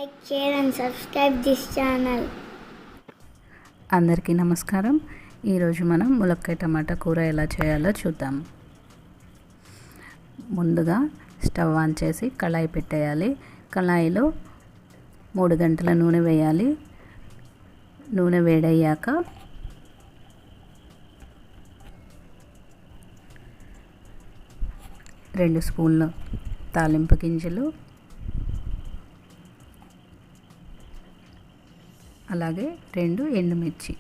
like, share and subscribe this channel. అందరికీ నమస్కారం. ఈరోజు మనం ములక్కాయ టమాటా కూర ఎలా చేయాలో చూద్దాం. ముందుగా స్టవ్ ఆన్ చేసి కళాయి పెట్టేయాలి. కళాయిలో 3 గంటల నూనె వేయాలి. నూనె వేడయ్యాక రెండు స్పూన్లు తాలింపు గింజలు, అలాగే 2 ఎండుమిర్చి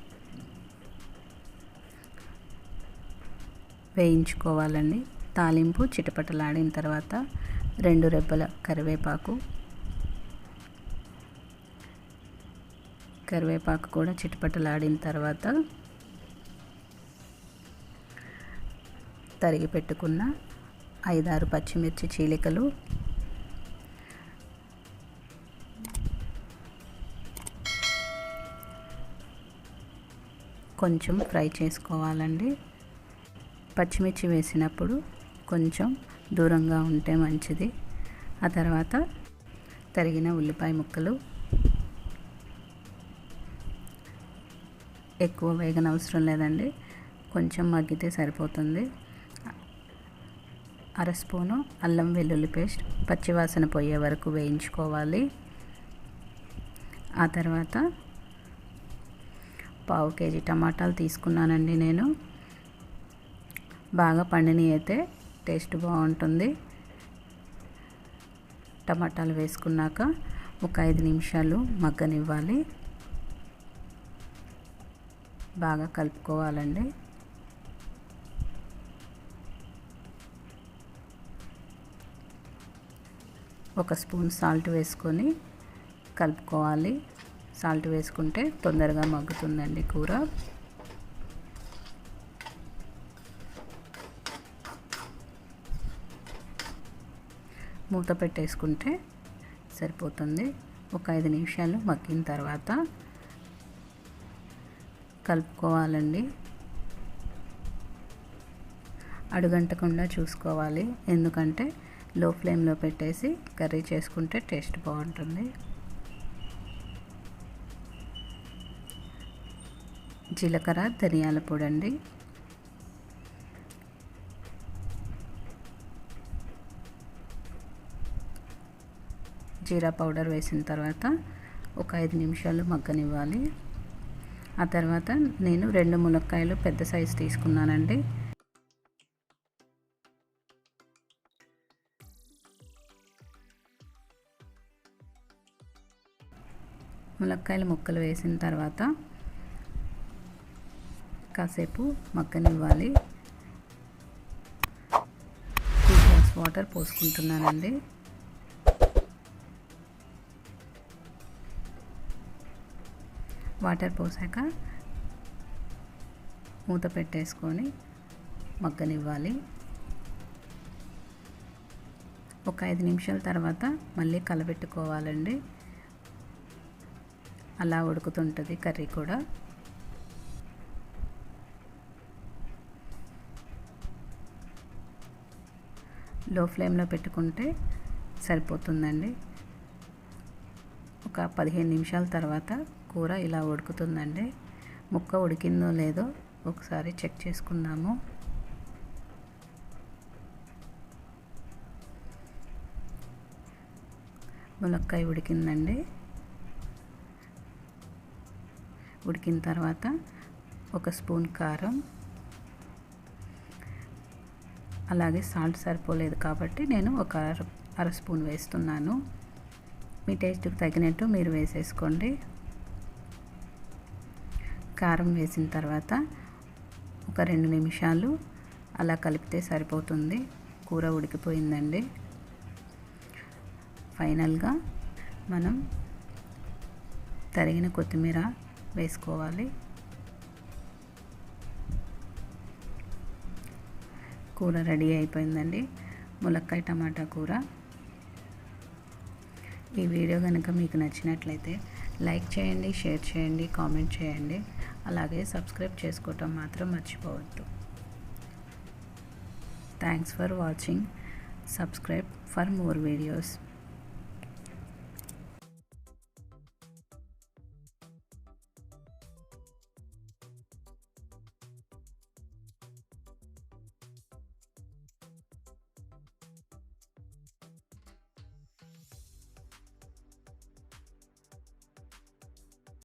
వేయించుకోవాలండి. తాలింపు చిటపటలాడిన తర్వాత 2 రెబ్బల కరివేపాకు కూడా చిటపటలాడిన తర్వాత తరిగి పెట్టుకున్న 5-6 పచ్చిమిర్చి చీలికలు, కొంచెం ఫ్రై చేసుకోవాలండి. పచ్చిమిర్చి వేసినప్పుడు కొంచెం దూరంగా ఉంటే మంచిది. ఆ తర్వాత తరిగిన ఉల్లిపాయ ముక్కలు, ఎక్కువ వేగనవసరం లేదండి, కొంచెం మగ్గితే సరిపోతుంది. 1/2 స్పూను అల్లం వెల్లుల్లి పేస్ట్ పచ్చివాసన పోయే వరకు వేయించుకోవాలి. ఆ తర్వాత 1/2 కేజీ టమాటాలు తీసుకున్నానండి నేను. బాగా పండినవి అయితే టేస్ట్ బాగుంటుంది. టమాటాలు వేసుకున్నాక ఒక 5 నిమిషాలు మగ్గనివ్వాలి. బాగా కలుపుకోవాలండి. ఒక స్పూన్ సాల్ట్ వేసుకొని కలుపుకోవాలి. సాల్ట్ వేసుకుంటే తొందరగా మగ్గుతుందండి కూర. మూత పెట్టేసుకుంటే సరిపోతుంది. ఒక 5 నిమిషాలు మగ్గిన తర్వాత కలుపుకోవాలండి. అడుగంటకుండా చూసుకోవాలి, ఎందుకంటే లో ఫ్లేమ్లో పెట్టేసి కర్రీ చేసుకుంటే టేస్ట్ బాగుంటుంది. జీలకర్ర, ధనియాల పొడి అండి. జీరా పౌడర్ వేసిన తర్వాత ఒక 5 నిమిషాలు మగ్గనివ్వాలి. ఆ తర్వాత నేను 2 ములక్కాయలు పెద్ద సైజు తీసుకున్నానండి. ములక్కాయల ముక్కలు వేసిన తర్వాత కాసేపు మగ్గనివ్వాలి. 2 గ్లాస్ వాటర్ పోసుకుంటున్నానండి. వాటర్ పోసాక మూత పెట్టేసుకొని మగ్గనివ్వాలి. ఒక 5 నిమిషాల తర్వాత మళ్ళీ కలబెట్టుకోవాలండి. అలా ఉడుకుతుంటుంది కర్రీ కూడా. లో ఫ్లేమ్లో పెట్టుకుంటే సరిపోతుందండి. ఒక 15 నిమిషాల తర్వాత కూర ఇలా ఉడుకుతుందండి. ముక్క ఉడికిందో లేదో ఒకసారి చెక్ చేసుకుందాము. ములక్కాయ ఉడికిందండి. ఉడికిన తర్వాత 1 స్పూన్ కారం, అలాగే సాల్ట్ సరిపోలేదు కాబట్టి నేను ఒక 1/2 స్పూన్ వేస్తున్నాను. మీ టేస్ట్కి తగినట్టు మీరు వేసేసుకోండి. కారం వేసిన తర్వాత ఒక 2 నిమిషాలు అలా కలిపితే సరిపోతుంది. కూర ఉడికిపోయిందండి. ఫైనల్గా మనం తరిగిన కొత్తిమీర వేసుకోవాలి. కూర రెడీ అయిపోయిందండి, ములక్కాయ టమాటా కూర. ఈ వీడియో కనుక మీకు నచ్చినట్లయితే లైక్ చేయండి, షేర్ చేయండి, కామెంట్ చేయండి. అలాగే సబ్స్క్రైబ్ చేసుకోవటం మాత్రం మర్చిపోవద్దు. Thanks for watching. Subscribe for more videos.